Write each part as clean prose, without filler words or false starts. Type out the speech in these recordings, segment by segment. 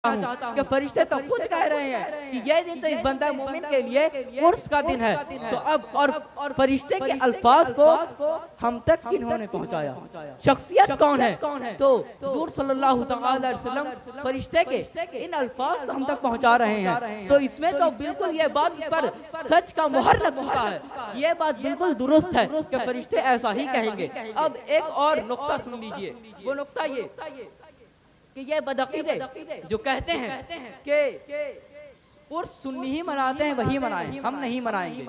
हूँ कि फरिश्ते तो खुद कह रहे हैं कि ये दिन तो इस बंदा मोमिन के लिए उर्स का दिन है। तो अब और फरिश्ते के अल्फाज को हम तक किन्होंने पहुंचाया, शख्सियत कौन है? तो हुजूर सल्लल्लाहु अलैहि वसल्लम फरिश्ते के इन अल्फाज को हम तक पहुंचा रहे हैं। तो इसमें तो बिल्कुल ये बात इस पर सच का मोहर लग चुका है, ये बात बिल्कुल दुरुस्त है कि फरिश्ते ऐसा ही कहेंगे। अब एक और नुक्ता सुन लीजिए, वो नुक्ता ये कि ये बदअकीदे जो कहते हैं कि उर्स सुन्नी ही मनाते हैं वही मनाएं, हम नहीं मनाएंगे।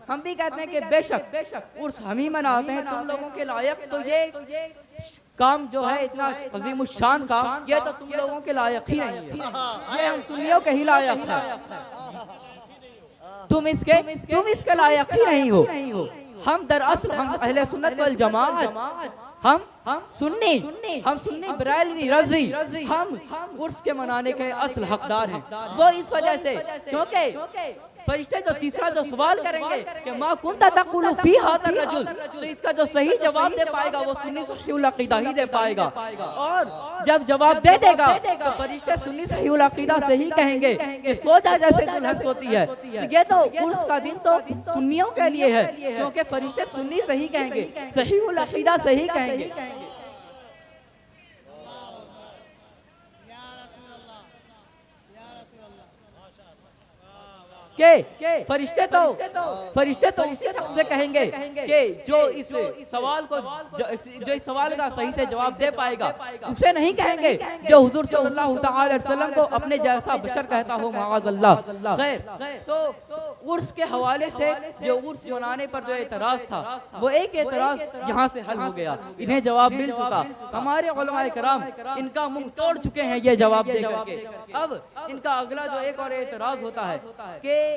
हम भी कहते हैं कि बेशक उर्स हम ही मनाते हैं, तुम लोगों के लायक तो ये काम जो है इतना अजीम शान काम, ये तो तुम लोगों के लायक ही नहीं है, ये हम सुन्नियों के ही लायक है, तुम इसके लायक ही नहीं हो। हम दरअसल हम अहले सुन्नत वल जमाअत, हम सुन्नी बरेलवी रज़वी, हम उर्स के मनाने के असल हकदार हैं। वो इस वजह से क्योंकि फरिश्ते जो तीसरा जो सवाल करेंगे कि मा कुंता तक़ूलु फी हाज़ा रजुल, तो इसका जो सही जवाब दे पाएगा वो सुन्नी सहीहुल अक़ीदा ही दे पाएगा। और जब जवाब दे देगा तो फरिश्ते सुन्नी सहीहुल अक़ीदा से ही कहेंगे कि सोजा जैसे दुल्हन सोती है। तो ये तो उर्स का दिन तो सुन्नियों के लिए है, क्योंकि फरिश्ते सुन्नी सही कहेंगे, सहीहुल अक़ीदा सही कहेंगे। के फरिश्ते तो उसी शख्स से कहेंगे कि जो इस सवाल का सही से जवाब दे पाएगा, उसे नहीं कहेंगे जो हुजूर सल्लल्लाहु अलैहि वसल्लम को अपने जैसा बशर कहता हो माअज़ल्लाह। खैर, तो उर्स के हवाले से जो उर्स मनाने पर जो एतराज था वो एक एतराज यहाँ से हल हो गया, इन्हें जवाब मिल चुका। हमारे उलमाए कराम इनका मुंह तोड़ चुके हैं ये जवाब दे करके। अब इनका अगला जो एक और एतराज होता है कि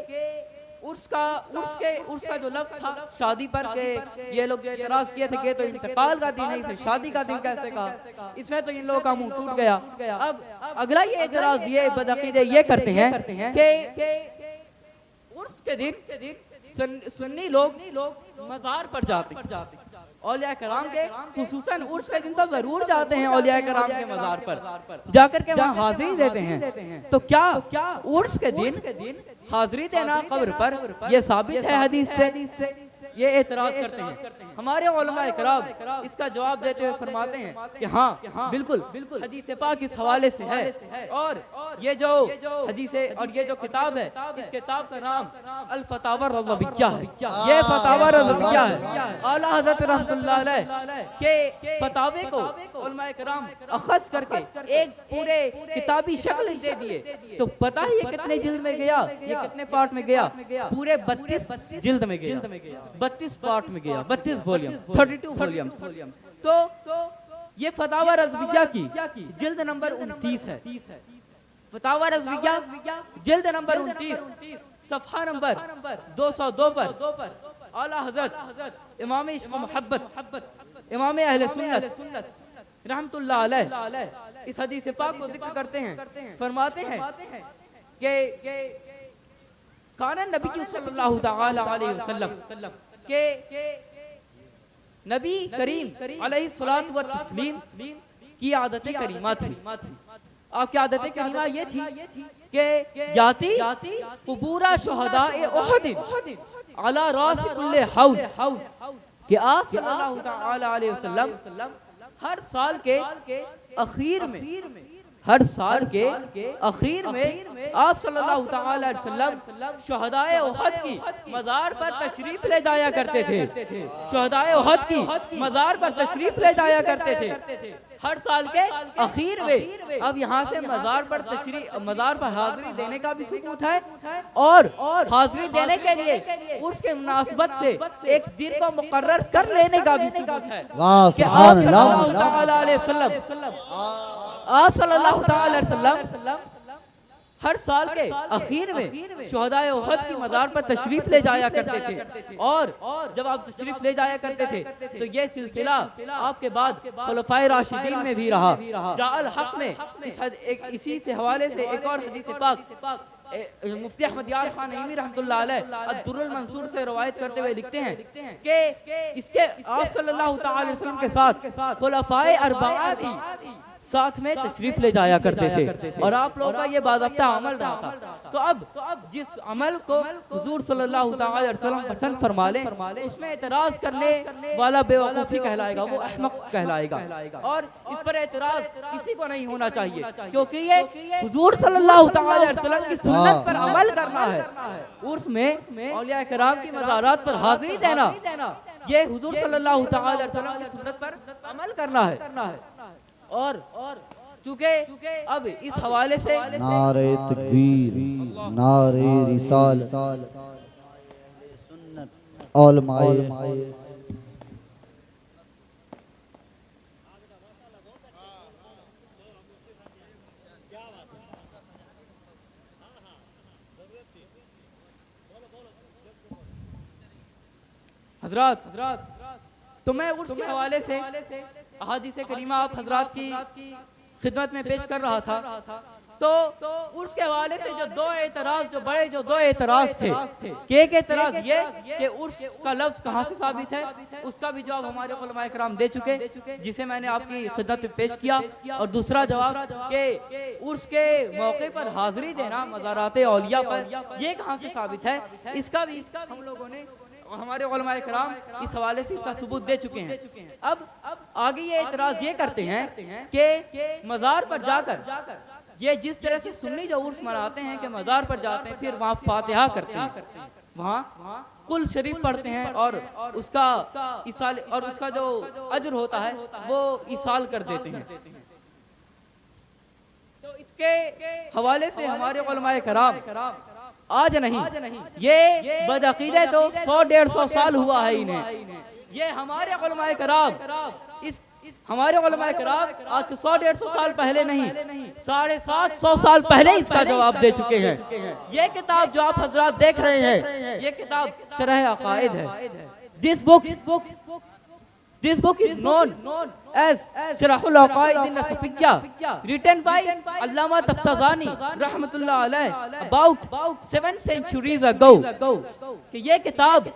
उर्स का जो लफ्ज़ था शादी पर के ये लोग जो एतराज किए थे कि तो इंतकाल का दिन है, इसे शादी का दिन कैसे कहा, इसमें तो इन लोगों का मुंह टूट गया। अब अगला ये एतराज ये बदअकीदे ये करते हैं कि उर्स के दिन सुन्नी लोग मज़ार पर जाते, औलिया कराम के खुसूसन उर्स के दिन तो जरूर जाते हैं, औलिया कराम के मज़ार पर जाकर के वहाँ हाजिरी देते हैं। तो क्या उर्स के दिन हाजिरी देना कब्र पर ये साबित है हदीस से? ये एतराज करते हैं। हमारे उलमाए कराम इसका जवाब देते हुए फरमाते हैं कि हाँ बिल्कुल हदीस पाक इस हवाले से है। और ये जो हदीस और ये जो किताब है, इस किताब का नाम अल फतावा रज़विय्या है। ये फतावा रज़विय्या है, आला हज़रत रहमतुल्लाह अलैह के फतावे को उलमाए कराम अखज़ करके एक पूरे किताबी शक्ल दे दिए। तो पता है ये कितने जिल्द में गया, ये कितने पार्ट में गया? पूरे 32 जिल्द में गया, 32 पार्ट में गया, 32 वॉल्यूम, 32 वॉल्यूम्स। तो ये फतावा रज़विय्या की जिल्द नंबर 29 है। फतावा रज़विय्या जिल्द नंबर 29 सफ़हा नंबर 202 पर आला हज़रत इमाम इश्क़ मोहब्बत इमाम अहले सुन्नत रहमतुल्लाह अलैह इस हदीस पाक को जिक्र करते हैं। फरमाते हैं कि काना नबी सल्लल्लाहु अलैहि वसल्लम के नबी करीम अलैहिस्सलातु व तस्लीम की आदत करीमा थी। आपकी आदत करीमा ये थी कि जाती कुबूरा शुहदाए उहद अला रास कुल्ले हौल, कि आप सल्लल्लाहु अलैहि वसल्लम हर साल के आखिर में आप सल्लल्लाहु अलैहि वसल्लम शुहदाए उहद की मज़ार पर तशरीफ ले जाया करते थे। शुहदाए उहद की मज़ार पर तशरीफ ले जाया करते थे हर साल के आखिर में। अब यहाँ से मज़ार पर हाजिरी देने का भी सुकूत है, और हाजिरी देने के लिए उसके मुनासबत से एक दिन को मुकर्रर कर लेने का भी सुकूत है कि आप सल्लल्लाहु अलैहि वसल्लम हर साल के आखिर में शुहदाए उहद की मज़ार पर तशरीफ ले जाया करते थे। और जब आप तशरीफ ले जाया करते थे तो ये सिलसिला आपके बाद खुलफाए राशिदीन में भी रहा। जाअल हक में इसी से हवाले से एक और हदीस पाक मुफ्ती अहमद यार खान नईमी रहमतुल्लाह अलैह अद-दुर्रुल मंसूर से रवायत करते हुए लिखते हैं कि इसके आप सल्लल्लाहु अलैहि वसल्लम के साथ खुलफाए अरबआ भी साथ में तशरीफ ले जाया करते थे और आप लोगों का ये बाज़ाब्ता अमल रहा था। तो अब जिस अमल को हुजूर सल्लल्लाहु अलैहि वसल्लम पसंद फरमा ले, उसमें एतराज करने वाला बेवकूफ़ी कहलाएगा, वो अहमक कहलाएगा। और इस पर एतराज किसी को नहीं होना चाहिए, क्योंकि ये हुजूर सल्लल्लाहु अलैहि वसल्लम की सुन्नत पर अमल करना है। उर्स में औलिया किराम की मज़ारात पर हाज़िरी देना, ये हुजूर सल्लल्लाहु अलैहि वसल्लम की सुन्नत पर अमल करना है। और चूंकि अब इस हवाले से नारे तकबीर, नारे रिसाल, सुन्नत उलमाए हजरात, तो मैं उर्स के हवाले से अहादीस करीमा आप हजरात की खिदमत में पेश कर रहा था। तो उर्स के हवाले से जो दो एतराज थे कि एक एतराज ये कि उर्स का लफ्ज कहाँ से साबित है, उसका भी जवाब हमारे उलमाए किराम दे चुके, जिसे मैंने आपकी खिदमत में पेश किया। और दूसरा जवाब कि उर्स के मौके पर हाजिरी देना मज़ारात औलिया पर, ये कहाँ से साबित है, इसका भी हम लोगों ने, हमारे उलमाए किराम इस हवाले से इसका सबूत दे चुके हैं। अब आगे ये एतराज ये करते हैं कि मज़ार पर जाकर ये जिस तरह से सुन्नी जो उर्स मनाते हैं कि मज़ार पर जाते हैं, फिर वहाँ फातिहा करते हैं, वहाँ कुल शरीफ पढ़ते हैं और उसका इसाल और उसका जो अजर होता है वो इसाल कर देते हैं। तो इसके हवाले से हमारे उलमाए किराम आज नहीं, ये बदअकीदे तो 100-150 साल हुआ है इन्हें। ये हमारे उलमाए किराम हमारे उलमाए किराम आज से 100-150 साल पहले नहीं, 750 साल पहले इसका जवाब दे चुके हैं। ये किताब जो आप हजरात देख रहे हैं, ये किताब शरह अकाइद है। This book is known as Sharhul Aqaid an-Nasafiyya, written by Allama Taftazani rahmatullah alayh about 7 centuries ago। कि ये किताब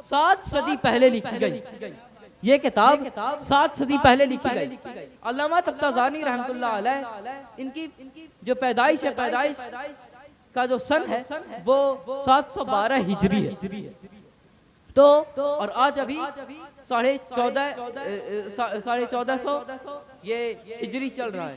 7 सदी पहले लिखी गई, ये किताब 7 सदी पहले लिखी गई। अल्लामा तफ्ताज़ानी रहमतुल्लाह अलैह इनकी जो पैदाइश है, पैदाइश का जो सन है वो 712 हिजरी है। तो और आज अभी 1450 ये हिजरी चल रहा है।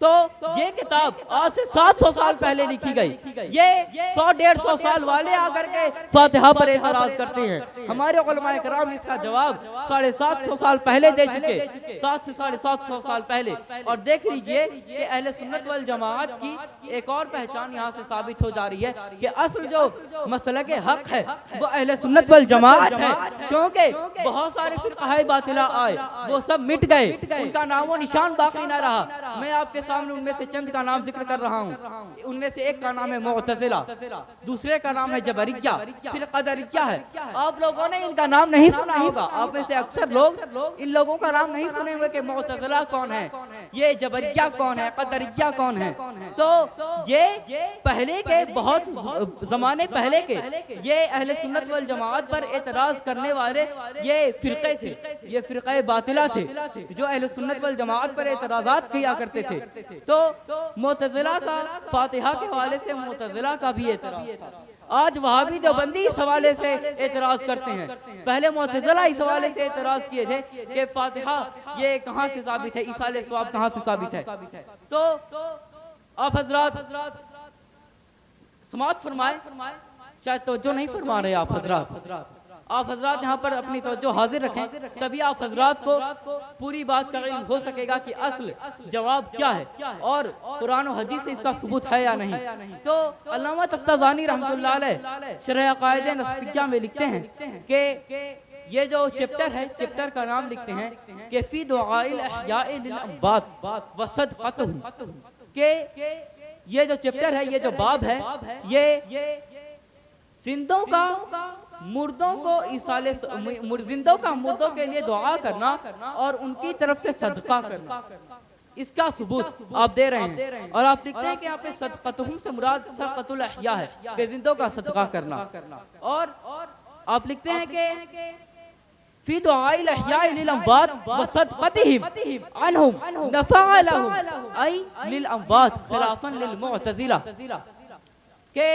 तो ये किताब आज से 700 साल पहले लिखी गई। ये 100-150 साल वाले आकर के फातिहा पर एतराज करते हैं। हमारे उलमाए किराम इसका जवाब 750 साल पहले दे चुके, 7 से 750 साल पहले। और देख लीजिए कि अहले सुन्नत वल जमाअत की एक और पहचान यहाँ से साबित हो जा रही है कि असल जो मसलक हक है वो अहले सुन्नत वल जमाअत है। क्योंकि बहुत सारे फिरक़ाए बातिला आए, वो सब मिट गए, उनका नामो निशान बाकी न रहा। मैं आपके सामने उनमें से चंद का नाम जिक्र कर रहा हूँ। उनमें से एक का नाम है मुअतज़िला, दूसरे का नाम है जबरिया, फिर क़दरिया है। आप लोगों ने इनका नाम नहीं सुना होगा, आप में से अक्सर लोग इन लोगों का नाम नहीं सुने हुए कि मुअतज़िला कौन है, ये जबरिया कौन है, क़दरिया कौन है। तो ये पहले के बहुत जमाने पहले के ये अहले सुन्नत वल जमाअत पर एतराज करने वाले ये फिरक़े थे, ये फिरक़े बातिला थे जो अहले सुन्नत वल जमाअत पर एतराज़ात किया करते थे। तो मुअतज़िला का फातिहा के हवाले से मुअतज़िला का भी एतराज था। आज वहाबी देवबंदी इस हवाले से एतराज करते हैं। पहले मुअतज़िला इस हवाले से एतराज किए थे कि फातिहा ये कहाँ से साबित है, इसाले सवाब कहाँ से साबित है। तो आप हजरात समाअत फरमाए, शायद तवज्जो नहीं फरमा रहे आप हजरात यहाँ पर अपनी तवज्जो हाजिर रखें, तभी आप हजरात को पूरी बात का इल्म हो सकेगा कि असल जवाब क्या है और कुरान और हदीस से इसका सबूत है या नहीं। तो अल्लामा तफ्ताज़ानी रहमतुल्लाह अलैह शरह अक़ाइद नस्फिय्या में लिखते हैं कि ये जो चैप्टर है, चैप्टर का नाम लिखते हैं कि फी दुआइल अहयाए लिल अम्वात व सदक़तुहुम, के ये जो चैप्टर है, ये जो बाब है, ये जिंदों का मुर्दों को इसाले, जिंदों का मुर्दों के लिए दुआ करना और उनकी तरफ से सदका करना, इसका सबूत आप दे रहे हैं। और आप लिखते हैं कि यहाँ पे सदक़तुहुम से मुराद सदक़तुल अहया है, कि जिंदों का सदका करना। और आप लिखते हैं कि फी दुआइल अहयाइ लिल अमवात व सदक़तिहिम अन्हुम नफ़अ लहुम आई लिल अमवात खिलाफन लिल मुअतज़िला के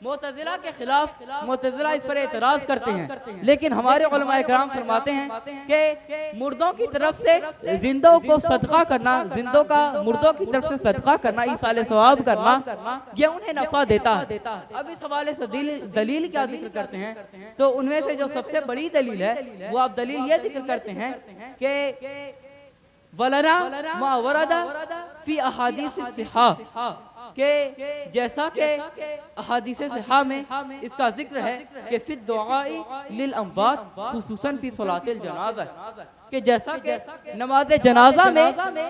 मुअतज़िला के खिलाफ मुअतज़िला इस पर एतराज करते हैं, लेकिन हमारे उलमाए किराम फरमाते हैं कि मुर्दों की तरफ से जिंदों को सदका करना, जिंदों का मुर्दों की तरफ से सदका करना, ईसाले सवाब करना, ये उन्हें नफा देता है। अब इस हवाले से दलील क्या जिक्र करते हैं, तो उनमें से जो सबसे बड़ी दलील है वो आप दलील ये जिक्र करते हैं कि वलना मा वरदा फी अहादीस सिहा के जैसा कि अहादीस सिहा में इसका जिक्र है कि फी दुआई लिल अमवात खुसूसन फी सलातिल जनाज़ा, कि जैसा कि नमाज जनाजा में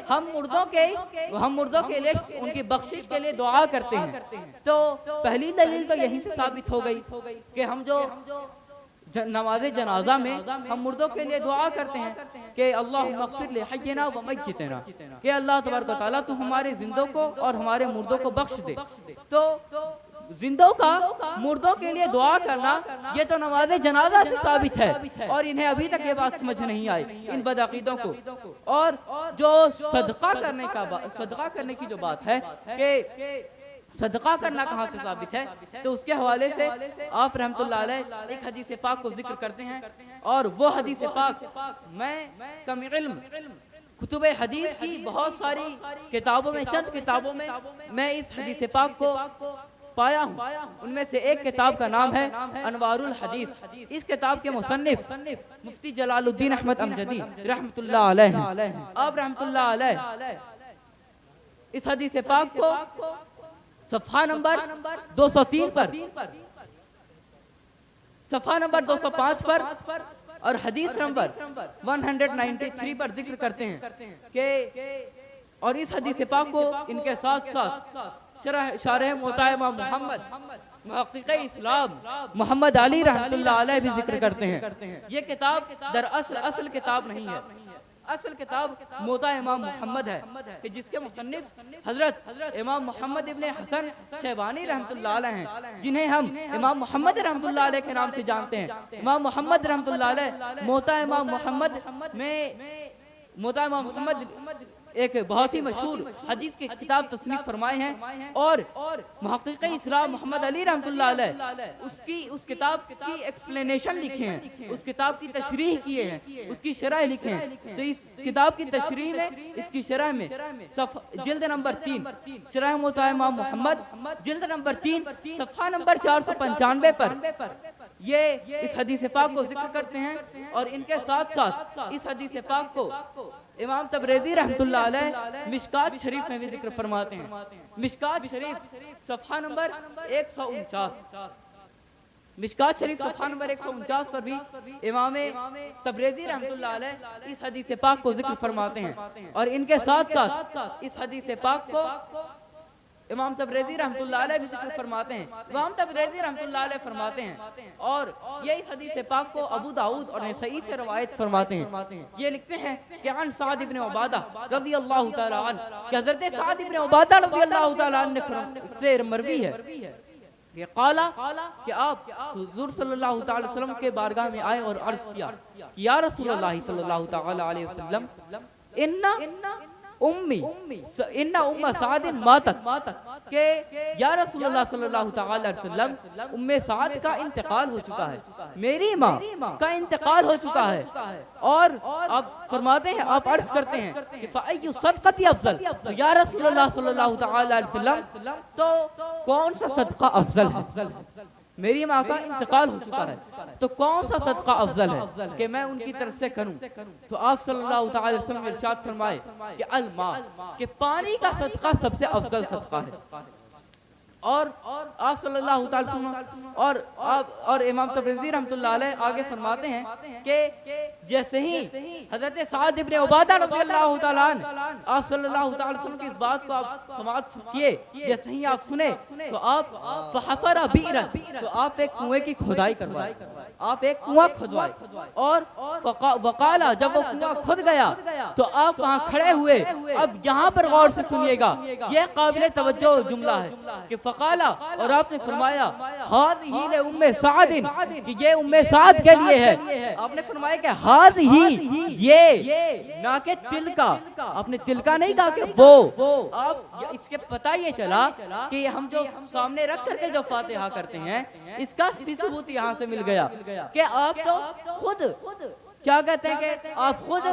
हम मुर्दों के लिए उनकी बख्शिश के लिए दुआ करते हैं। तो पहली दलील तो यहीं से साबित हो गई कि हम जो नमाज जनाजा में हम मुर्दों के लिए दुआ करते हैं कि अल्लाहुम्मा अग़फ़िर li हय्यिना व मय्यितिना, कि अल्लाह तबारक व तआला तू हमारे जिंदों को और हमारे मुर्दों को बख्श दे। तो जिंदों का मुर्दों के लिए दुआ करना ये तो नमाज जनाजा से साबित है, और इन्हें अभी तक ये बात समझ नहीं आई इन बदअक़ीदों को। और जो सदका करने की जो बात है कि सदका करना कहाँ से साबित है, तो उसके हवाले से आप रहमतुल्लाह अलैह एक हदीस पाक को जिक्र करते हैं, और वो हदीस पाक मैं कम इल्म कुतुब हदीस की बहुत सारी किताबों में, चंद किताबों में मैं इस हदीस पाक को पाया हूँ। उनमें से एक किताब का नाम है अनवारुल हदीस। इस किताब के मुसन्निफ मुफ्ती जलालुद्दीन अहमद अमजदी रहमतुल्लाह अलैह, आप रहमतुल्लाह अलैह इस हदीस पाक को सफ़ा नंबर 203 पर, सफ़ा नंबर 205 पर और हदीस नंबर 193 पर जिक्र करते हैं कि, और इस हदीस पाक को इनके साथ साथ शारह मोता इमाम मोहम्मद मुहक्किक़ इस्लाम मोहम्मद अली रहमतुल्लाह अलैह भी जिक्र करते हैं। ये किताब दरअसल असल किताब नहीं है, असल किताब मोता इमाम मोहम्मद है कि जिसके मुसन्निफ हजरत इमाम मोहम्मद इब्ने हसन शैबानी रहमतुल्लाह अलैह हैं, जिन्हें हम इमाम मोहम्मद रहमतुल्लाह अलैह के नाम से जानते हैं। इमाम मोहम्मद रहमतुल्लाह अलैह मोता इमाम मोहम्मद में मोता इमाम मोहम्मद एक बहुत ही मशहूर हदीस की किताब तसनीफ फरमाए हैं, और मुहक्किक़ इस्लाम मोहम्मद अली रहमतुल्लाह अलैह उस किताब की एक्सप्लेनेशन लिखे हैं, उस किताब की तशरीह किए हैं, उसकी शरह लिखे हैं। तो इस किताब की तशरीह में, इसकी शरह में जिल्द नंबर 3 शरह मोता इमाम मोहम्मद जिल्द नंबर 3 सफ़ा नंबर 495 पर ये इस हदीस पाक को जिक्र करते हैं, और इनके साथ साथ इस हदीस पाक को इमाम तबरेज़ी रहमतुल्लाह अलैह मिशकात शरीफ में भी जिक्र फरमाते हैं। मिशकात शरीफ सफ़ा नंबर 149, मिशकात शरीफ सफ़ा नंबर 149 पर भी इमाम तबरेज़ी रहमतुल्लाह अलैह इस हदीस पाक को जिक्र फरमाते हैं, और इनके साथ साथ इस हदीस पाक को इमाम तबरेज़ी रहमतुल्लाह अलैह भी जिक्र फरमाते हैं। इमाम तबरेज़ी रहमतुल्लाह अलैह फरमाते हैं, और ये इस हदीस पाक को अबू दाऊद और नसई से रवायत फरमाते हैं। ये लिखते हैं कि अन साद इब्न उबादा रज़ियल्लाहु तआला अन्हु, कि हज़रत साद इब्न उबादा रज़ियल्लाहु तआला अन्हु से मरवी है कि काला कि आप हुज़ूर सल्लल्लाहु तआला अलैहि वसल्लम के बारगाह में आए और अर्ज़ किया कि या रसूलल्लाह सल्लल्लाहु तआला अलैहि वसल्लम इन्ना उम्मा सादिन मातत, के या रसूलुल्लाह सल्लल्लाहु तआला अलैहि वसल्लम उम्मे साद का इंतकाल हो चुका है, मेरी माँ का इंतकाल हो चुका है। और आप फरमाते हैं, आप अर्ज करते हैं कि फ़अय्यु सदक़ती अफ़ज़ल, तो या रसूलुल्लाह सल्लल्लाहु तआला अलैहि वसल्लम तो कौन सा सदका अफजल है, मेरी माँ का इंतकाल हो चुका है, तो कौन सा सदका अफजल है कि मैं उनकी तरफ से करूं। तो आप सल्लल्लाहु अलैहि वसल्लम इरशाद फरमाए कि अल मा, कि पानी का सदका सबसे अफजल सदका है। और आप सल्लल्लाहु अलैहि वसल्लम और इमाम तबरेज़ी रहमतुल्लाह अलैह आगे फरमाते हैं कि जैसे ही हज़रत साद इब्न उबादा रज़ियल्लाहु तआला अन्हु आप सल्लल्लाहु अलैहि वसल्लम की इस बात को आप समाअत किए, जैसे ही आप सुने तो आप फहफ़रा बीरन, तो आप एक कुएं की खुदाई करवाए, आप एक कुआं खुदवाए, और वकाला जब वो कुआं खुद गया तो आप वहाँ खड़े हुए। अब यहाँ पर गौर से सुनिएगा, यह काबिल तवज्जो जुमला है कि फ़क़ाला, और आपने फरमाया हाज़िही ले उम्मे सादिन, कि ये उम्मे साद के लिए है। आपने फरमाया कि हाज़िही, ये ना के तिल का, आपने तिल का नहीं कहा कि वो। आप इसके पता ये चला कि हम जो सामने रख करके जो फातिहा करते हैं, इसका भी सबूत यहाँ से मिल गया कि आप तो खुद क्या कहते हैं कि आप खुद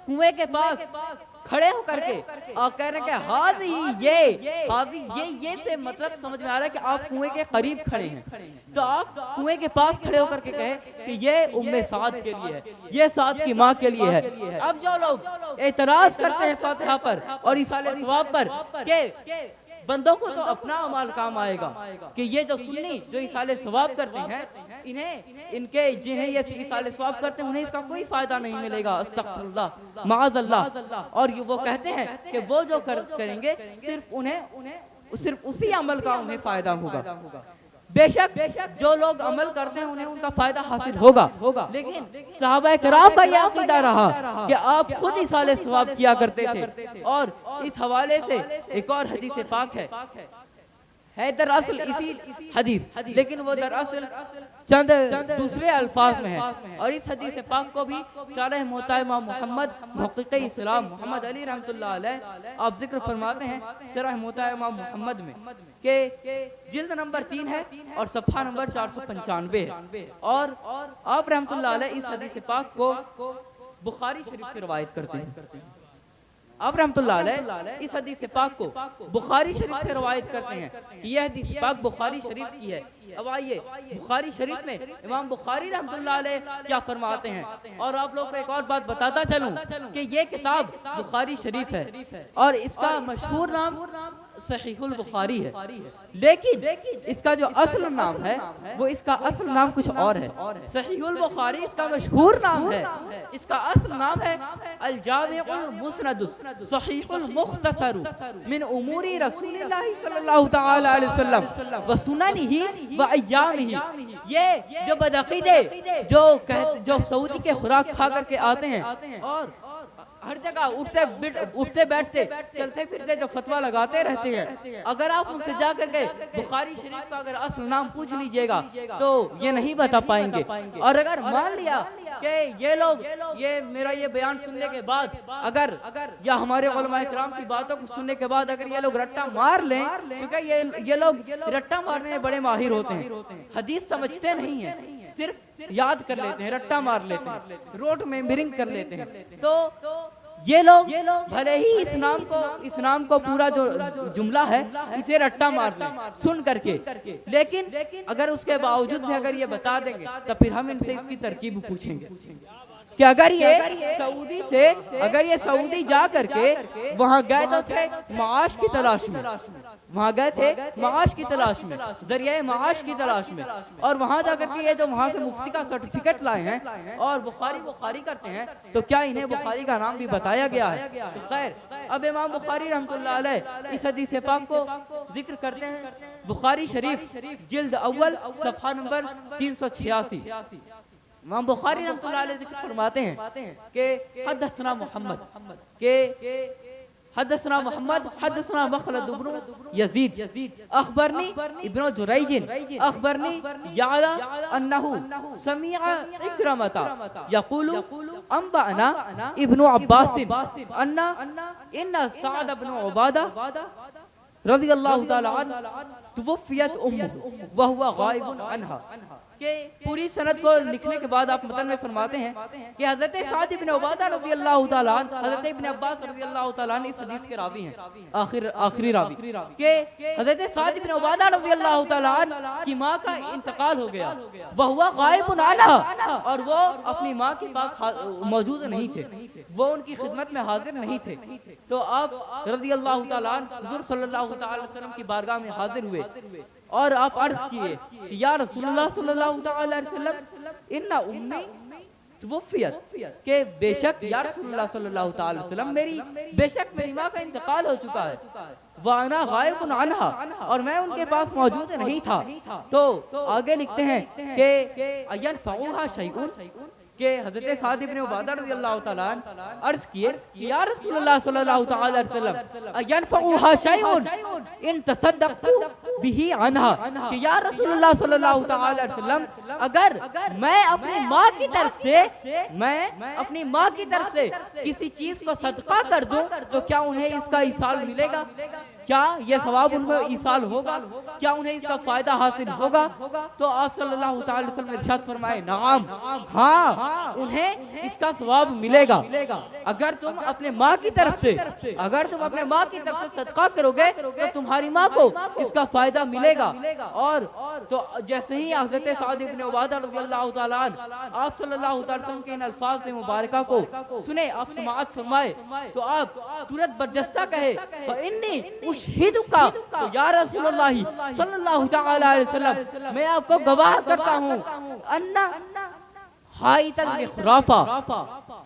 कुएं के पास खड़े होकर के आप कह रहे हैं कि हाज़ी ये से मतलब समझ में आ रहा है कि आप कुएं के करीब खड़े हैं। तो आप कुएं के पास खड़े होकर के कहे कि ये उम्मे साद के लिए है, ये साद की माँ के लिए है। अब जो लोग एतराज करते हैं फातिहा पर और इसाले सवाब पर के बंदों को तो अपना अमाल काम आएगा कि ये जो सुन्नी जो इसाले सवाब करते हैं, जिन्हें ये इसाले सवाब करते हैं, उन्हें इसका कोई फायदा नहीं मिलेगा, अस्तगफिरुल्लाह माअज़ल्लाह। और वो कहते हैं कि वो जो करेंगे सिर्फ उसी अमल का उन्हें फायदा होगा। बेशक जो लोग अमल करते हैं उन्हें उनका फायदा हासिल होगा, लेकिन सहाबा कराम का यह अकीदा रहा कि आप खुद इसाले सवाब किया करते थे। और इस हवाले से एक और हदीस पाक है दरअसल इसी हदीस, लेकिन वो दरअसल चंद दूसरे अल्फाज में है। और इस हदीस पाक को भी शारह मुहत्ता इमाम मुहम्मद मुहक्किक़ इस्लाम मोहम्मद अली रहमतुल्लाह अलैह आप जिक्र फरमाते हैं शरह मुहत्ता इमाम मुहम्मद में के जिल्द नंबर 3 है और सफ़हा नंबर 495 है। और आप रहमतुल्लाह अलैह इस हदीस पाक को बुखारी शरीफ से रवायत करते हैं। आप रहमतुल्लाह अलैह इस हदीस पाक को बुखारी शरीफ से रवायत करते हैं कि यह हदीस पाक बुखारी शरीफ की है। अब आइए बुखारी शरीफ में इमाम बुखारी रहमतुल्लाह अलैह क्या फरमाते हैं। और आप लोग को एक और बात बताता चलूं कि ये किताब बुखारी शरीफ है और इसका मशहूर नाम सहीहुल बुखारी है, लेकिन इसका जो असल नाम है वो इसका असल नाम कुछ और है। सहीहुल बुखारी इसका मशहूर नाम है, इसका असल नाम है अल जामिउल मुस्नदुस सहीहुल मुख्तसरु मिन उमूरी रसूलिल्लाह सल्लल्लाहु तआला अलैहि वसल्लम व सुननिही व अय्यामिही। ये जो बदअकीदे जो सऊदी के खुराक खा करके आते हैं और हर जगह उठते बैठते चलते फिरते जो फतवा लगाते रहते हैं, अगर आप उनसे जा करके बुखारी शरीफ का अगर असल नाम पूछ लीजिएगा तो ये नहीं बता पाएंगे। और अगर मान लिया कि ये लोग मेरा ये बयान सुनने के बाद अगर या हमारे उलमाए किराम की बातों को सुनने के बाद अगर ये लोग रट्टा मार लें, क्योंकि ये लोग रट्टा मारने में बड़े माहिर होते हैं, हदीस समझते नहीं है, सिर्फ याद कर लेते हैं, रट्टा मार लेते हैं, रोड में मिरिंग कर लेते हैं। तो ये लोग भले ही इस नाम को पूरा जो जुमला है इसे रट्टा मार लें सुन करके, लेकिन अगर उसके बावजूद भी अगर ये बता देंगे तो फिर हम इनसे इसकी तरकीब पूछेंगे कि अगर ये सऊदी जा करके वहाँ गए तो थे माश की तलाश में, वहाँ गए थे माश की तलाश में, जरिए माश की तलाश में, और वहाँ जाकर के ये जो वहाँ से मुफ्ती का सर्टिफिकेट लाए हैं और बुखारी करते हैं, तो क्या इन्हें बुखारी का नाम भी बताया गया है? तो खैर, अब इमाम बुखारी रहमतुल्लाह अलैह इस हदीस पाक को जिक्र करते हैं बुखारी शरीफ जिल्द अव्वल सफ़हा नंबर 386। इमाम बुखारी रहमतुल्लाह अलैह जिक्र फरमाते हैं कि हदसना मोहम्मद हदसना मखलद इब्न यजीद अखबरनी इब्न जुरैजिन अखबरनी याला अन्नहु समीअ इक्रामता यक़ूलु अंबअना इब्न अब्बास अन्ना इन्ना सअद इब्न उबादा रज़ियल्लाहु तआला अन्हु तुवफ़ियत उम्मुहु व हुवा गायबुन अन्हा। के पूरी सनद को लिखने के बाद आप मतन में फरमाते हैं कि हज़रत साद इब्न उबादा रज़ियल्लाहु तआला अन्हु हज़रत इब्न अब्बास रज़ियल्लाहु तआला अन्हु इस हदीस के रावी हैं, आखिरी रावी के हज़रत साद इब्न उबादा रज़ियल्लाहु तआला अन्हु की माँ का इंतकाल हो गया, वह हुआ गायबुन अन्हा, और वो अपनी माँ के पास मौजूद नहीं थे, वो उनकी खिदमत में हाजिर नहीं थे। तो आप रज़ियल्लाहु तआला अन्हु हुज़ूर सल्लल्लाहु तआला अलैहि वसल्लम की बारगाह में हाजिर हुए और आप अर्ज किए कि या रसूलुल्लाह सल्लल्लाहु तआला अलैहि वसल्लम इन्ना उम्मी तुवफ़ियत, के बेशक या रसूलुल्लाह सल्लल्लाहु तआला अलैहि वसल्लम बेशक मेरी माँ का इंतकाल हो चुका है, वाना गायबुन अन्हा, और मैं उनके पास मौजूद नहीं था। तो आगे लिखते हैं कि अयन फ़ऊहा शैउन, के हज़रत साद इब्न उबादा रज़ियल्लाहु तआला अन्हु अर्ज किए कि या रसूलुल्लाह सल्लल्लाहु तआला अलैहि वसल्लम यनफ़ऊहा शैउन इन तसद्दक़तु बिही अनहा कि या रसूलुल्लाह सल्लल्लाहु तआला अलैहि वसल्लम, अगर मैं अपनी माँ की तरफ से किसी चीज को सदका कर दूं तो क्या उन्हें इसका ईसाल मिलेगा? क्या ये सवाब उनमें ईसाल होगा? क्या उन्हें इसका फायदा हासिल होगा? तो आप सल्लल्लाहु अलैहि वसल्लम ने इरशाद फरमाए, नाम, हाँ, उन्हें इसका सवाब मिलेगा। अगर तुम अपने माँ की तरफ से सदका करोगे तो तुम्हारी माँ को इसका फायदा मिलेगा। और तो जैसे ही हज़रत साद इब्न उबादा रज़ियल्लाहु तआला अन्हु आप सल्लल्लाहु अलैहि वसल्लम के इन अल्फाज से मुबारका को सुने, आप समाअत फरमाए, तो आप तुरंत बरजस्ता कहे, फ़इन्नी उशहिदुका, तो या रसूलुल्लाह सल्लल्लाहु तआला अलैहि वसल्लम, मैं आपको गवाह करता हूँ, अन्ना हाइतन में खुराफा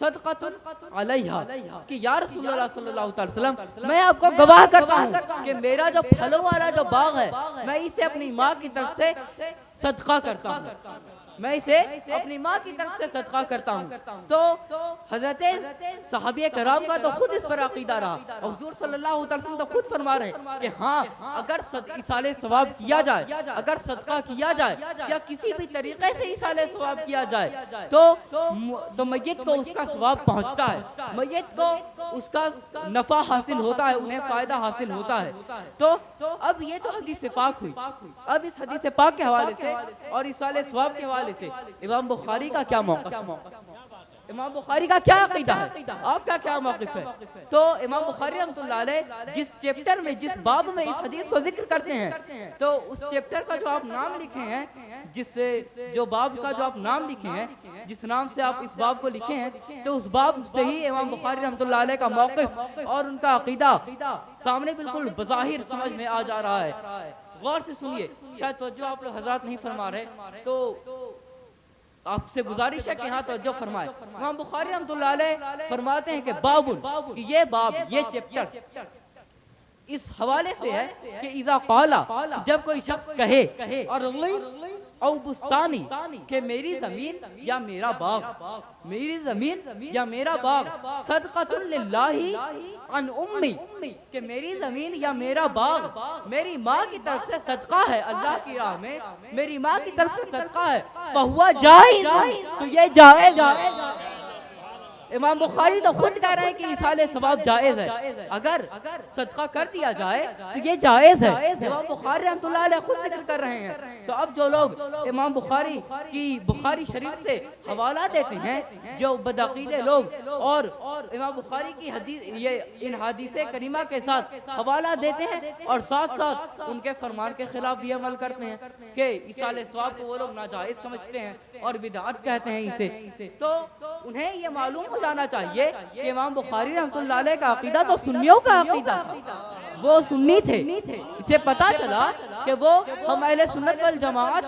सदक़तुन अलैहा, कि या रसूलुल्लाह सल्लल्लाहु अलैहि वसल्लम, मैं आपको गवाह करता हूँ कि मेरा जो फलों वाला जो बाग है, मैं इसे अपनी माँ की तरफ से सदका करता हूँ, मैं इसे अपनी माँ की तरफ से सदका करता हूँ। तो हज़रत सहाबी कराम का तो खुद इस पर अकीदा रहा, और हुज़ूर सल्लल्लाहु अलैहि वसल्लम तो खुद फरमा रहे हैं कि हाँ, अगर इसाले सवाब किया जाए, अगर सदका किया जाए या किसी भी तरीके से इसाले सवाब किया जाए तो मैयत को उसका सवाब पहुँचता है, मैयत को उसका नफा हासिल होता है, उन्हें फायदा हासिल होता है। तो अब ये तो हदीस पाक हुई। अब इस हदीस पाक के हवाले से और इसाले सवाब के हवाले से इमाम बुखारी का क्या मौक़िफ़ है, इमाम बुखारी का क्या अक़ीदा है, आपका क्या मौक़िफ़ है? तो इमाम बुखारी रहमतुल्लाह अलैह जिस चैप्टर में, जिस बाब में इस हदीस को जिक्र करते हैं, तो उस चैप्टर का जो आप नाम लिखे हैं, जो बाब का जो आप नाम लिखे हैं, जिस नाम से आप इस बाब को लिखे हैं, तो उस बाब से ही इमाम बुखारी रहमतुल्लाह अलैह का मौक़िफ़ और उनका अक़ीदा सामने बिल्कुल बज़ाहिर समझ में आ जा रहा है। गौर से सुनिए, शायद तवज्जो आप लोग हज़रात नहीं फरमा रहे, तो आपसे गुजारिश है कि हाँ तवज्जो फरमाए। इमाम बुखारी रहमतुल्लाह अलैह फरमाते हैं कि बाबुन, कि ये बाब, ये चैप्टर इस हवाले से है कि इज़ा क़ाला, जब कोई शख्स कहे और औ बुस्तानी, के मेरी जमीन या मेरा बाग, मेरी जमीन या मेरा बाग, सदक़तुन लिल्लाहि अन उम्मी, के मेरी जमीन या मेरा बाग मेरी माँ की तरफ से सदका है, अल्लाह की राह में मेरी माँ की तरफ से सदका है, फहुवा जायज़, तो ये जायज़ है। इमाम बुखारी तो खुद कह रहे हैं कि इसाले सवाब जायज़ है, अगर सदका कर दिया जाए तो ये जायज़ है। इमाम बुखारी रहमतुल्लाह अलैह खुद जिक्र कर रहे हैं। तो अब जो लोग इमाम बुखारी की बुखारी शरीफ से हवाला देते हैं, जो बदअक़ीदे लोग, और इमाम बुखारी की हदीस, ये इन हदीसे करीमा के साथ हवाला देते हैं और साथ साथ उनके फरमान के खिलाफ भी अमल करते हैं कि इसाले सवाब को वो लोग नाजायज़ समझते हैं और बिदअत कहते हैं इसे, तो उन्हें ये मालूम हो जाना चाहिए कि इमाम बुखारी रहमतुल्लाह अलैह का अक़ीदा तो सुन्नियों का अक़ीदा था, वो सुन्नी थे। इसे पता चला कि वो हम अहले सुन्नत वल जमाअत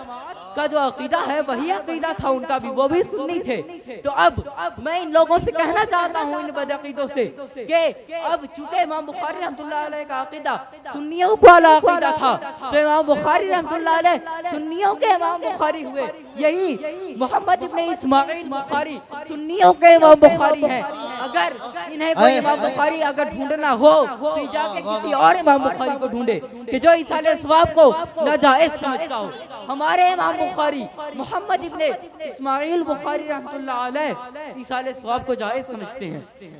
का जो अक़ीदा है वही अक़ीदा था उनका भी, वो भी सुन्नी थे। तो अब मैं इन लोगों से कहना चाहता हूँ, इन बदअक़ीदों से, कि अब चूंकि इमाम बुखारी रहमतुल्लाह अलैह का अक़ीदा सुन्नियों वाला अक़ीदा था, तो इमाम बुखारी रहमतुल्लाह अलैह सुन्नियों के इमाम बुखारी हुए। यही मोहम्मद इब्न इस्माइल बुखारी सुन्नियों के इमाम बुखारी हैं। अगर इन्हें कोई इमाम बुखारी अगर ढूंढना हो तो जाके किसी और इमाम बुखारी को ढूंढे कि जो इसाले सवाब को नाजायज़ समझता हो। हमारे इमाम बुखारी मोहम्मद इब्न इस्माइल बुखारी रहमतुल्लाह अलैह इसाले सवाब को जायज़ समझते हैं।